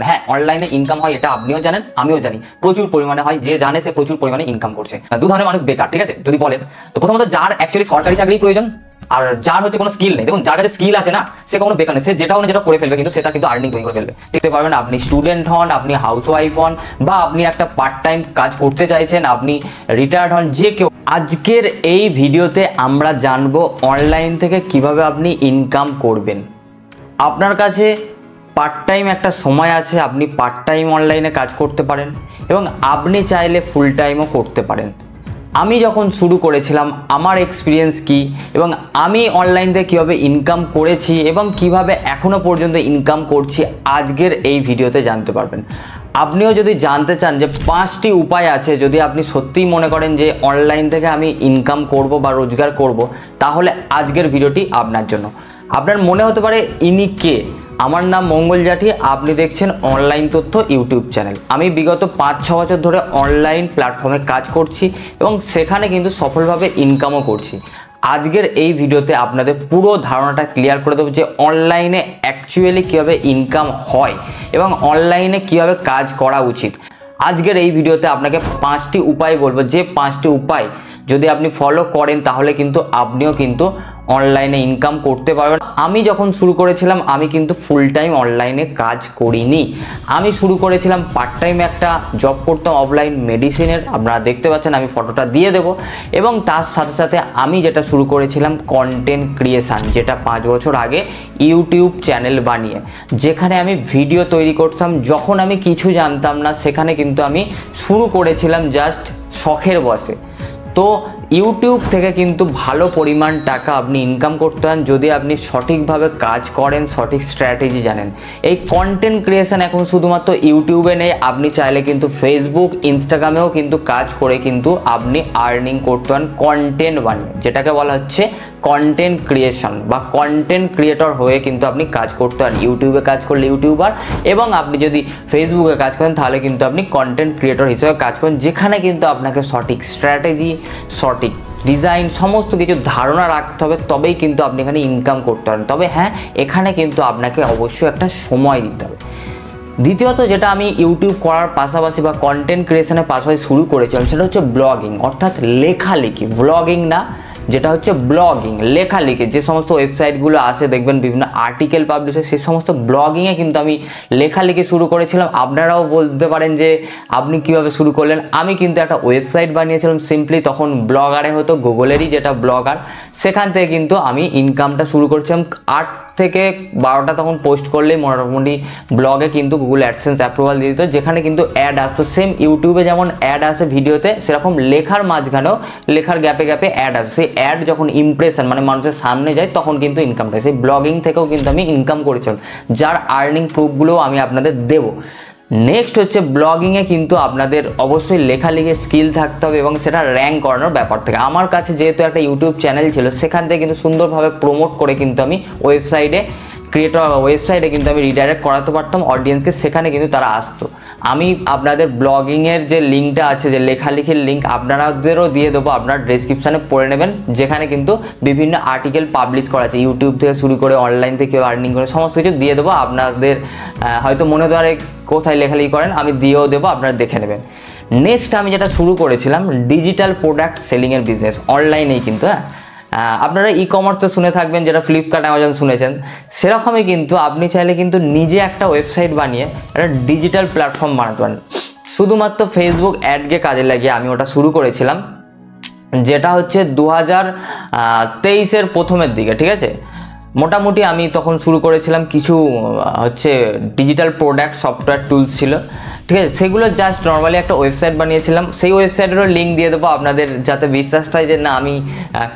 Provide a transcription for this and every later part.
হ্যাঁ, অনলাইনে ইনকাম হয় এটা আপনিও জানেন, আমিও জানি, প্রচুর পরিমাণে হয়। যে জানে সে প্রচুর পরিমাণে ইনকাম করছে। দু ধরনের মানুষ বেকার, ঠিক আছে যদি বলেন তো। প্রথমত যার অ্যাকচুয়ালি সরকারি চাকরি প্রয়োজন, আর যার হচ্ছে কোনো স্কিল নেই। দেখুন, যার কাছে স্কিল আছে না, সে কোনো বেকার নেই, সে যেটা করে ফেলবে, কিন্তু সেটা কিন্তু আর্নিং তৈরি করে ফেলবে। দেখতে পারবেন, আপনি স্টুডেন্ট হন, আপনি হাউসওয়াইফ হন, বা আপনি একটা পার্ট টাইম কাজ করতে চাইছেন, আপনি রিটায়ার্ড হন, যে কেউ। আজকের এই ভিডিওতে আমরা জানবো অনলাইন থেকে কিভাবে আপনি ইনকাম করবেন। আপনার কাছে পার্ট টাইম একটা সময় আছে, আপনি পার্ট টাইম অনলাইনে কাজ করতে পারেন, এবং আপনি চাইলে ফুল টাইমও করতে পারেন। আমি যখন শুরু করেছিলাম, আমার এক্সপিরিয়েন্স কি, এবং আমি অনলাইন থেকে কীভাবে ইনকাম করেছি এবং কিভাবে এখনও পর্যন্ত ইনকাম করছি, আজকের এই ভিডিওতে জানতে পারবেন। আপনিও যদি জানতে চান যে 5টি উপায় আছে, যদি আপনি সত্যিই মনে করেন যে অনলাইন থেকে আমি ইনকাম করব বা রোজগার করব, তাহলে আজকের ভিডিওটি আপনার জন্য। আপনার মনে হতে পারে ইনি কে? আমার নাম মঙ্গল জাঠি, আপনি দেখছেন অনলাইন তথ্য ইউটিউব চ্যানেল। আমি বিগত 5-6 বছর ধরে অনলাইন প্ল্যাটফর্মে কাজ করছি এবং সেখানে কিন্তু সফলভাবে ইনকামও করছি। আজকের এই ভিডিওতে আপনাদের পুরো ধারণাটা ক্লিয়ার করে দেবো যে অনলাইনে অ্যাকচুয়ালি কীভাবে ইনকাম হয় এবং অনলাইনে কীভাবে কাজ করা উচিত। আজকের এই ভিডিওতে আপনাকে 5টি উপায় বলবো, যে 5টি উপায় যদি আপনি ফলো করেন তাহলে কিন্তু আপনিও কিন্তু অনলাইনে ইনকাম করতে পারবেন। আমি যখন শুরু করেছিলাম, আমি কিন্তু ফুল টাইম অনলাইনে কাজ করিনি। আমি শুরু করেছিলাম পার্ট টাইম একটা জব করতাম অফলাইন মেডিসিনের, আপনারা দেখতে পাচ্ছেন, আমি ফটোটা দিয়ে দেবো। এবং তার সাথে সাথে আমি যেটা শুরু করেছিলাম কন্টেন্ট ক্রিয়েশন, যেটা 5 বছর আগে ইউটিউব চ্যানেল বানিয়ে, যেখানে আমি ভিডিও তৈরি করতাম। যখন আমি কিছু জানতাম না, সেখানে কিন্তু আমি শুরু করেছিলাম জাস্ট শখের বসে। তো ইউটিউব থেকে কিন্তু ভালো পরিমাণ টাকা আপনি ইনকাম করতে পারেন যদি আপনি সঠিকভাবে কাজ করেন, সঠিক স্ট্র্যাটেজি জানেন। এই কন্টেন্ট ক্রিয়েশন এখন শুধুমাত্র ইউটিউবে নেই, আপনি চাইলে কিন্তু ফেসবুক, ইনস্টাগ্রামেও কিন্তু কাজ করে কিন্তু আপনি আর্নিং করতে পারেন কন্টেন্ট বানিয়ে, যেটাকে বলা হচ্ছে কন্টেন্ট ক্রিয়েশন বা কন্টেন্ট ক্রিয়েটর হয়ে কিন্তু আপনি কাজ করতে পারেন। ইউটিউবে কাজ করলে ইউটিউবার, এবং আপনি যদি ফেসবুকে কাজ করেন তাহলে কিন্তু আপনি কন্টেন্ট ক্রিয়েটর হিসেবে কাজ করেন, যেখানে কিন্তু আপনাকে সঠিক স্ট্র্যাটেজি, সঠিক ডিজাইন, সমস্ত কিছু ধারণা রাখতে হবে, তবেই কিন্তু আপনি এখানে ইনকাম করতে পারেন। তবে হ্যাঁ, এখানে কিন্তু আপনাকে অবশ্যই একটা সময় দিতে হবে। দ্বিতীয়ত, যেটা আমি ইউটিউব করার পাশাপাশি বা কন্টেন্ট ক্রিয়েশনের পাশাপাশি শুরু করেছিলাম, সেটা হচ্ছে ব্লগিং, অর্থাৎ লেখালেখি। ব্লগিং না, যেটা হচ্ছে ব্লগিং, লেখালেখি। যে সমস্ত ওয়েবসাইটগুলো আসে দেখবেন বিভিন্ন আর্টিকেল পাবলিশ হয়, সেই সমস্ত ব্লগিংয়ে কিন্তু আমি লেখালেখি শুরু করেছিলাম। আপনারাও বলতে পারেন যে আপনি কিভাবে শুরু করলেন। আমি কিন্তু একটা ওয়েবসাইট বানিয়েছিলাম সিম্পলি, তখন ব্লগারে হতো, গুগলেরই যেটা ব্লগার, সেখান থেকে কিন্তু আমি ইনকামটা শুরু করেছিলাম। 8 থেকে 12টা তখন পোস্ট করলেই মোটামুটি ব্লগে কিন্তু গুগল অ্যাডসেন্স অ্যাপ্রুভাল দিয়ে দিত, যেখানে কিন্তু অ্যাড আসতো। সেম ইউটিউবে যেমন অ্যাড আসে ভিডিওতে, সেরকম লেখার মাঝখানেও, লেখার গ্যাপে গ্যাপে অ্যাড আসে। সেই অ্যাড যখন ইমপ্রেশন মানে মানুষের সামনে যায়, তখন কিন্তু ইনকামটা। সেই ব্লগিং থেকেও কিন্তু আমি ইনকাম করেছিলাম, যার আর্নিং প্রুফগুলোও আমি আপনাদের দেবো। নেক্সট হচ্ছে ব্লগিংয়ে কিন্তু আপনাদের অবশ্যই লেখালেখির স্কিল থাকতে হবে এবং সেটা র্যাঙ্ক করানোর ব্যাপার থেকে। আমার কাছে যেহেতু একটা ইউটিউব চ্যানেল ছিল, সেখান থেকে কিন্তু সুন্দরভাবে প্রমোট করে কিন্তু আমি ওয়েবসাইটে কিন্তু আমি রিডাইরেক্ট করাতে পারতাম অডিয়েন্সকে, সেখানে কিন্তু তারা আসতো। আমি আপনাদের ব্লগিংয়ের যে লিঙ্কটা আছে, যে লেখালেখির লিঙ্ক, আপনাদেরও দিয়ে দেবো, আপনার ডেসক্রিপশানে পড়ে নেবেন, যেখানে কিন্তু বিভিন্ন আর্টিকেল পাবলিশ করা আছে, ইউটিউব থেকে শুরু করে অনলাইন থেকে আর্নিং করে সমস্ত কিছু দিয়ে দেবো। আপনাদের হয়তো মনে হতে পারে কোথায় লেখালেখি করেন, আমি দিয়েও দেবো, আপনারা দেখে নেবেন। নেক্সট আমি যেটা শুরু করেছিলাম ডিজিটাল প্রোডাক্ট সেলিংয়ের বিজনেস, অনলাইনেই কিন্তু। আপনারা ই কমার্স তো শুনে থাকবেন, যেটা ফ্লিপকার্ট, অ্যামাজন শুনেছেন। সেরকমই কিন্তু আপনি চাইলে কিন্তু নিজে একটা ওয়েবসাইট বানিয়ে একটা ডিজিটাল প্ল্যাটফর্ম বানাতে পারেন। শুধুমাত্র ফেসবুক অ্যাডকে কাজে লাগিয়ে আমি ওটা শুরু করেছিলাম, যেটা হচ্ছে 2023-এর প্রথমের দিকে, ঠিক আছে। মোটামুটি আমি তখন শুরু করেছিলাম, কিছু হচ্ছে ডিজিটাল প্রোডাক্ট সফটওয়্যার টুলস ছিল, ঠিক আছে, সেগুলো জাস্ট নর্মালি একটা ওয়েবসাইট বানিয়েছিলাম। সেই ওয়েবসাইটেরও লিঙ্ক দিয়ে দেবো আপনাদের, যাতে বিশ্বাসটা হয় যে না আমি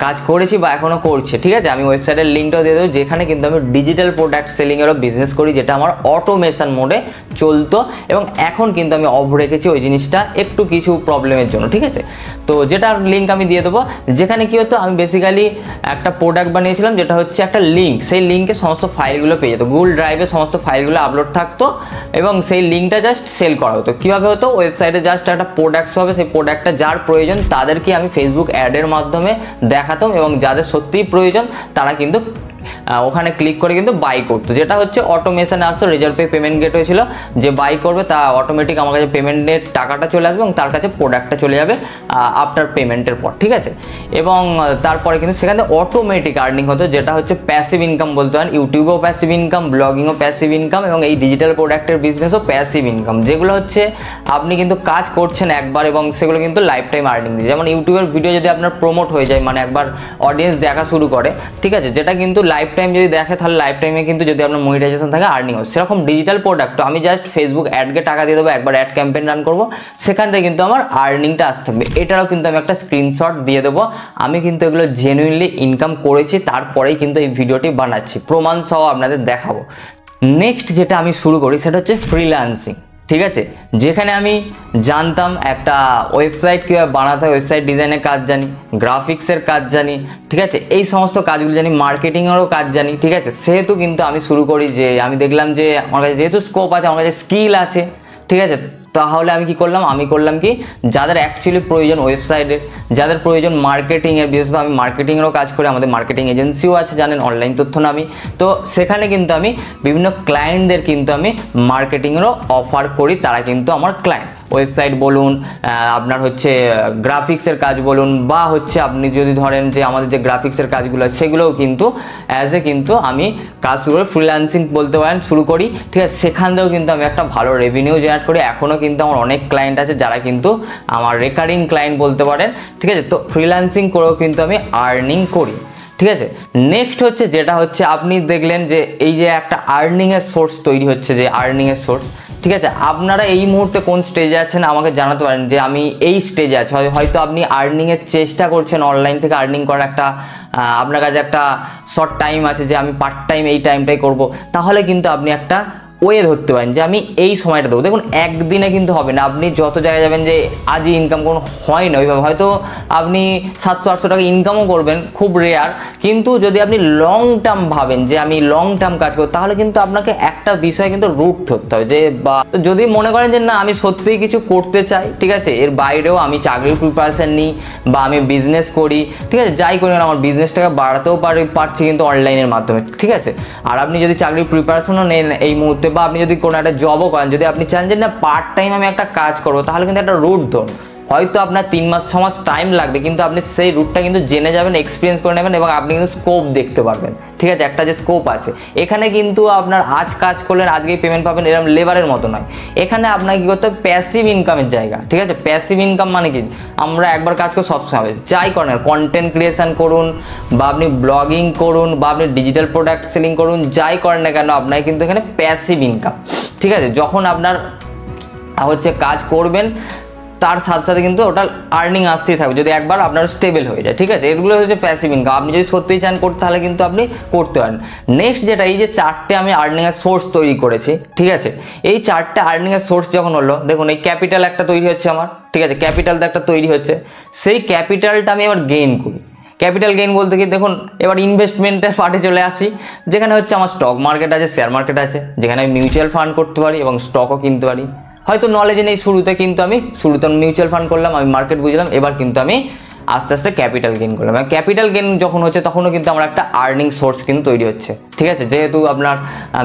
কাজ করেছি বা এখনও করছি, ঠিক আছে। আমি ওয়েবসাইটের লিঙ্কটাও দিয়ে দেবো, যেখানে কিন্তু আমি ডিজিটাল প্রোডাক্ট সেলিংয়েরও বিজনেস করি, যেটা আমার অটোমেশন মোডে চলতো, এবং এখন কিন্তু আমি অফ রেখেছি ওই জিনিসটা একটু কিছু প্রবলেমের জন্য, ঠিক আছে। তো যেটার লিঙ্ক আমি দিয়ে দেবো, যেখানে কী হতো, আমি বেসিক্যালি একটা প্রোডাক্ট বানিয়েছিলাম, যেটা হচ্ছে একটা লিঙ্ক, সেই লিঙ্কে সমস্ত ফাইলগুলো পেয়ে যেত, গুগল ড্রাইভে সমস্ত ফাইলগুলো আপলোড থাকতো, এবং সেই লিঙ্কটা জাস্ট সেল করা হতো। কীভাবে হতো, ওয়েবসাইটে জাস্ট একটা প্রোডাক্টস হবে, সেই প্রোডাক্টটা যার প্রয়োজন তাদেরকে আমি ফেসবুক অ্যাডের মাধ্যমে দেখাতাম, এবং যাদের সত্যিই প্রয়োজন তারা কিন্তু ওখানে ক্লিক করে কিন্তু বাই করতো, যেটা হচ্ছে অটোমেশনে আসতো। রেজার পে পেমেন্ট গেটওয়ে ছিল, যে বাই করবে তা অটোমেটিক আমার কাছে পেমেন্টের টাকাটা চলে আসবে এবং তার কাছে প্রোডাক্টটা চলে যাবে আফটার পেমেন্টের পর, ঠিক আছে। এবং তারপরে কিন্তু সেখানে অটোমেটিক আর্নিং হতো, যেটা হচ্ছে প্যাসিভ ইনকাম বলতে পারেন। ইউটিউবেও প্যাসিভ ইনকাম, ব্লগিংও প্যাসিভ ইনকাম এবং এই ডিজিটাল প্রোডাক্টের বিজনেসও প্যাসিভ ইনকাম, যেগুলো হচ্ছে আপনি কিন্তু কাজ করছেন একবার এবং সেগুলো কিন্তু লাইফ টাইম আর্নিং দিয়ে। যেমন ইউটিউবের ভিডিও যদি আপনার প্রমোট হয়ে যায়, মানে একবার অডিয়েন্স দেখা শুরু করে, ঠিক আছে, যেটা কিন্তু লাইফ টাইম যদি দেখে তাহলে লাইফ টাইমে কিন্তু যদি আপনার মনিটাইজেশন থাকে আর্নিং হয়। সেরকম ডিজিটাল প্রোডাক্ট আমি জাস্ট ফেসবুক অ্যাডকে টাকা দিয়ে দেবো, একবার অ্যাড ক্যাম্পেইন রান করবো, সেখান থেকে কিন্তু আমার আর্নিংটা আসতে থাকবে। এটারও কিন্তু আমি একটা স্ক্রিনশট দিয়ে দেবো। আমি কিন্তু এগুলো জেনুইনলি ইনকাম করেছি, তারপরেই কিন্তু এই ভিডিওটি বানাচ্ছি, প্রমাণ সহ আপনাদের দেখাবো। নেক্সট যেটা আমি শুরু করি সেটা হচ্ছে ফ্রিল্যান্সিং, ঠিক আছে, যেখানে আমি জানতাম একটা ওয়েবসাইট কীভাবে বানাতে হয়, ওয়েবসাইট ডিজাইনের কাজ জানি, গ্রাফিক্সের কাজ জানি, ঠিক আছে, এই সমস্ত কাজগুলো জানি, মার্কেটিংয়েরও কাজ জানি, ঠিক আছে। সেহেতু কিন্তু আমি শুরু করি যে আমি দেখলাম যে আমার কাছে যেহেতু স্কোপ আছে, আমার কাছে স্কিল আছে, ঠিক আছে, তাহলে আমি কি করলাম, কি যাদের অ্যাকচুয়ালি প্রয়োজন ওয়েবসাইটের, যাদের প্রয়োজন মার্কেটিংয়ের, বিশেষত আমি মার্কেটিংয়েরও কাজ করি, আমাদের মার্কেটিং এজেন্সিও আছে জানেন, অনলাইন তথ্য নামি, তো সেখানে কিন্তু আমি বিভিন্ন ক্লায়েন্টদের কিন্তু আমি মার্কেটিংয়েরও অফার করি, তারা কিন্তু আমার ক্লায়েন্ট। ওয়েবসাইট বলুন, আপনার হচ্ছে গ্রাফিক্সের কাজ বলুন, বা হচ্ছে আপনি যদি ধরেন যে আমাদের যে গ্রাফিক্সের কাজগুলো সেগুলোও কিন্তু অ্যাজ এ কিন্তু আমি কাজ শুরু করে ফ্রিল্যান্সিং বলতে পারেন শুরু করি, ঠিক আছে। সেখান থেকেও কিন্তু আমি একটা ভালো রেভিনিউ জেনারেট করি। এখনও কিন্তু আমার অনেক ক্লায়েন্ট আছে যারা কিন্তু আমার রেকারিং ক্লায়েন্ট বলতে পারেন, ঠিক আছে। তো ফ্রিল্যান্সিং করেও কিন্তু আমি আর্নিং করি, ঠিক আছে। নেক্সট হচ্ছে যেটা হচ্ছে আপনি দেখলেন যে এই যে একটা আর্নিংয়ের সোর্স তৈরি হচ্ছে, যে আর্নিংয়ের সোর্স, ঠিক আছে। আপনারা এই মুহূর্তে কোন স্টেজে আছেন আমাকে জানাতে পারেন যে আমি এই স্টেজে আছি। হয়তো আপনি আর্নিংয়ের চেষ্টা করছেন, অনলাইন থেকে আর্নিং করার একটা আপনার কাছে একটা শর্ট টাইম আছে যে আমি পার্ট টাইম এই টাইমটাই করব, তাহলে কিন্তু আপনি একটা ওয়ে ধরতে পারেন যে আমি এই সময়টা দেবো। দেখুন একদিনে কিন্তু হবে না, আপনি যত জায়গায় যাবেন যে আজই ইনকাম কোনো হয় না ওইভাবে, হয়তো আপনি 700-800 টাকা ইনকামও করবেন, খুব রেয়ার। কিন্তু যদি আপনি লং টার্ম ভাবেন যে আমি লং টার্ম কাজ করব, তাহলে কিন্তু আপনাকে একটা বিষয় কিন্তু রুট ধরতে হবে, যে বা যদি মনে করেন যে না আমি সত্যিই কিছু করতে চাই, ঠিক আছে, এর বাইরেও আমি চাকরির প্রিপারেশন নিই বা আমি বিজনেস করি, ঠিক আছে, যাই করি না আমার বিজনেসটাকে বাড়াতেও পারছি কিন্তু অনলাইনের মাধ্যমে, ঠিক আছে। আর আপনি যদি চাকরির প্রিপারেশনও নেন এই মুহূর্তে, বা আপনি যদি কোনো একটা জবও করেন, যদি আপনি চান যে না পার্ট টাইম আমি একটা কাজ করবো, তাহলে কিন্তু একটা রুট ধরুন। হয়তো আপনার 3 মাস 6 মাস টাইম লাগবে, কিন্তু আপনি সেই রুটটা কিন্তু জেনে যাবেন, এক্সপিরিয়েন্স করে নেবেন এবং আপনি কিন্তু স্কোপ দেখতে পারবেন, ঠিক আছে, একটা যে স্কোপ আছে। এখানে কিন্তু আপনার আজ কাজ করলেন আজকেই পেমেন্ট পাবেন এরকম লেবারের মতো নয়। এখানে আপনাকে কী করতে হবে, প্যাসিভ ইনকামের জায়গা, ঠিক আছে। প্যাসিভ ইনকাম মানে কি, আমরা একবার কাজ করে সবসময় হবে, যাই করেন, কন্টেন্ট ক্রিয়েশন করুন বা আপনি ব্লগিং করুন বা আপনি ডিজিটাল প্রোডাক্ট সেলিং করুন, যাই করেন না কেন আপনার কিন্তু এখানে প্যাসিভ ইনকাম, ঠিক আছে। যখন আপনার হচ্ছে কাজ করবেন তার সাথে সাথে কিন্তু ওটা আর্নিং আসতেই থাকবে যদি একবার আপনার স্টেবল হয়ে যায়, ঠিক আছে। এগুলো হচ্ছে প্যাসিভ ইনকাম। আপনি যদি সত্যিই চান করতে তাহলে কিন্তু আপনি করতে পারেন। নেক্সট যেটা, এই যে 4টে আমি আর্নিংয়ের সোর্স তৈরি করেছি, ঠিক আছে, এই 4টে আর্নিংয়ের সোর্স যখন হলো, দেখুন এই ক্যাপিটাল একটা তৈরি হচ্ছে আমার, ঠিক আছে, ক্যাপিটালটা একটা তৈরি হচ্ছে, সেই ক্যাপিটালটা আমি এবার গেইন করি। ক্যাপিটাল গেইন বলতে কি, দেখুন এবার ইনভেস্টমেন্টের পার্টে চলে আসি, যেখানে হচ্ছে আমার স্টক মার্কেট আছে, শেয়ার মার্কেট আছে, যেখানে আমি মিউচুয়াল ফান্ড করতে পারি এবং স্টকও কিনতে পারি। হয়তো নলেজে নেই শুরুতে, কিন্তু আমি শুরুতে মিউচুয়াল ফান্ড করলাম, আমি মার্কেট বুঝলাম, এবার কিন্তু আমি আস্তে আস্তে ক্যাপিটাল গেইন করলাম। ক্যাপিটাল গেইন যখন হচ্ছে তখনও কিন্তু আমার একটা আর্নিং সোর্স কিন্তু তৈরি হচ্ছে, ঠিক আছে। যেহেতু আপনার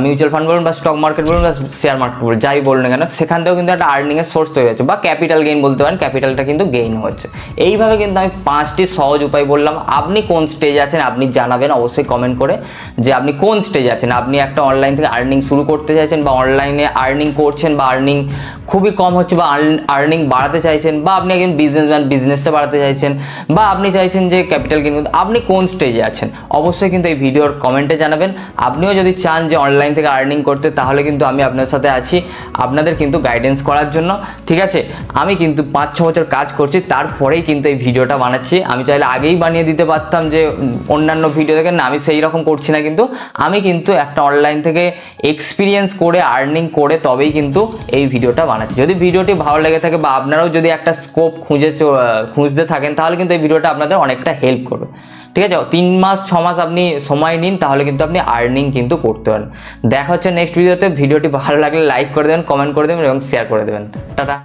মিউচুয়াল ফান্ড বলুন বা স্টক মার্কেট বলুন বা শেয়ার মার্কেট বলুন, যাই বলুন না কেন, সেখান থেকেও কিন্তু একটা আর্নিংয়ের সোর্স তৈরি হচ্ছে বা ক্যাপিটাল গেইন বলতে পারেন, ক্যাপিটালটা কিন্তু গেইন হচ্ছে। এইভাবে কিন্তু আমি 5টি সহজ উপায় বললাম। আপনি কোন স্টেজে আছেন আপনি জানাবেন অবশ্যই কমেন্ট করে, যে আপনি কোন স্টেজে আছেন। আপনি একটা অনলাইন থেকে আর্নিং শুরু করতে চাইছেন বা অনলাইনে আর্নিং করছেন বা আর্নিং খুবই কম হচ্ছে বা আর্নিং বাড়াতে চাইছেন, বা আপনি একজন বিজনেসম্যান বিজনেসটা বাড়াতে চাইছেন, বা আপনি চাইছেন যে ক্যাপিটাল গেইন, আপনি কোন স্টেজে আছেন অবশ্যই কিন্তু এই ভিডিওর কমেন্টে জানাবেন। আপনিও যদি চান যে অনলাইন থেকে আর্নিং করতে, তাহলে কিন্তু আমি আপনার সাথে আছি আপনাদের কিন্তু গাইডেন্স করার জন্য, ঠিক আছে। আমি কিন্তু 5-6 বছর কাজ করছি, তারপরেই কিন্তু এই ভিডিওটা বানাচ্ছি। আমি চাইলে আগেই বানিয়ে দিতে পারতাম যে অন্যান্য ভিডিও দেখেন না, আমি সেই রকম করছি না, কিন্তু আমি কিন্তু একটা অনলাইন থেকে এক্সপিরিয়েন্স করে আর্নিং করে তবেই কিন্তু এই ভিডিওটা বানাচ্ছি। যদি ভিডিওটি ভালো লেগে থাকে বা আপনারাও যদি একটা স্কোপ খুঁজতে থাকেন, তাহলে কিন্তু এই ভিডিওটা আপনাদের অনেকটা হেল্প করবে, ঠিক আছে। 3 মাস 6 মাস আপনি সময় নিন, তাহলে কিন্তু আপনি আর্নিং কিন্তু করতে পারেন। দেখা হচ্ছে নেক্সট ভিডিওতে। ভিডিওটি ভালো লাগলে লাইক করে দেবেন, কমেন্ট করে দেবেন এবং শেয়ার করে দেবেন। টাটা।